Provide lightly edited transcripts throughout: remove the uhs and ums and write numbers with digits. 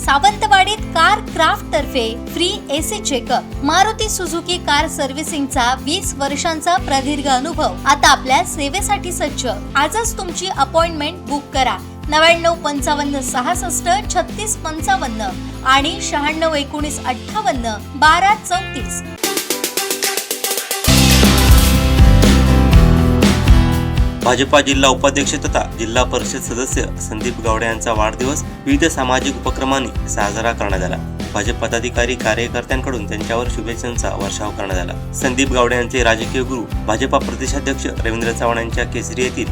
सावंतवाडीत car craft तर्फे free AC checkup. Maruti Suzuki car सर्व्हिसिंगचा 20 वर्षांचा प्रदीर्घ अनुभव आता आपल्या सेवेसाठी सज्ज। आजच तुमची अपॉइंटमेंट बुक करा 99 55 66 36 55 आणि 96 19 58 12 34। भाजपा जिल्हा उपाध्यक्ष तथा जिल्हा परिषद सदस्य संदीप गावडे यांचा वाढदिवस विविध सामाजिक उपक्रमांनी साजरा करण्यात आला। भाजप पदाधिकारी कार्यकर्त्यांकडून त्यांच्यावर शुभेच्छांचा वर्षाव करण्यात आला। संदीप गावडे यांचे राजकीय गुरु भाजपा प्रदेशाध्यक्ष रवींद्र चव्हाण यांच्या केसरी येथील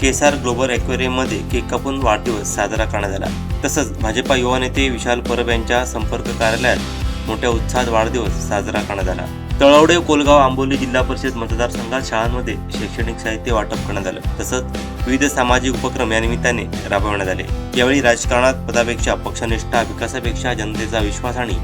केसार ग्लोबल ॲक्वेरियम मध्ये केक कापून वाढदिवस साजरा करण्यात आला। तसंच भाजपा युवा नेते विशाल परब यांच्या संपर्क कार्यालयात मोठ्या उत्साहात वाढदिवस साजरा करण्यात आला। तळवडे, कोलगाव, आंबोली जिल्हा परिषद मतदारसंघात शाळांमध्ये शैक्षणिक साहित्य वाटप करण्यात आलं। तसंच विविध सामाजिक उपक्रम या निमित्ताने राबवण्यात आले। यावेळी राजकारणात पदापेक्षा पक्षनिष्ठा, विकासापेक्षा जनतेचा विश्वास आणि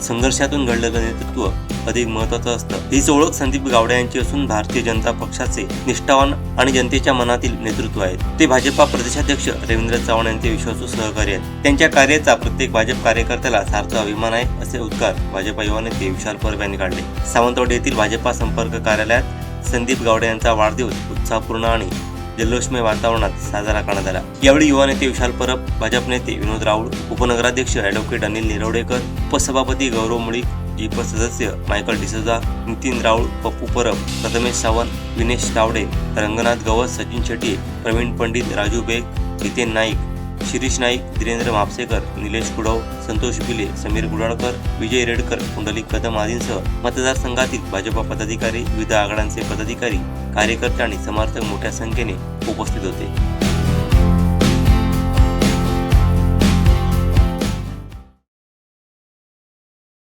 संघर्षातून घडलेलं नेतृत्व अधिक महत्त्वाचं असतं। हीच ओळख संदीप गावडे यांची असून भारतीय जनता पक्षाचे निष्ठावान आणि जनतेच्या मनातील नेतृत्व आहेत। ते भाजपा प्रदेशाध्यक्ष रवींद्र चव्हाण यांचे विश्वासू सहकारी आहेत। त्यांच्या कार्याचा प्रत्येक भाजप कार्यकर्त्याला सार्थ अभिमान आहे असे उद्गार भाजपा युवा नेते विशाल परब यांनी काढले। सावंतवाडी येथील भाजपा संपर्क कार्यालयात संदीप गावडे यांचा वाढदिवस उत्साहपूर्ण आणि जल्लोषमय वातावरणात साजरा करण्यात आला। यावेळी युवा नेते विशाल परब, भाजप नेते विनोद राऊळ, उपनगराध्यक्ष ॲडव्होकेट अनिल निरवडेकर, उपसभापती गौरव मुळीक, जीप सदस्य मायकल डिसोजा, नितीन राऊळ, पप्पू परब, प्रथमेश सावंत, विनेश तावडे, रंगनाथ गवस, सचिन शेट्टी, प्रवीण पंडित, राजू बेग, हितेन नाईक, शिरीष नाईक, धीरेंद्र मापसेकर, निलेश कुडव, संतोष बिले, समीर गुडाळकर, विजय रेडकर, कुंडलिक कदम आदींसह मतदारसंघातील भाजपा पदाधिकारी, विविध आघाड्यांचे पदाधिकारी, कार्यकर्ते आणि समर्थक मोठ्या संख्येने उपस्थित होते।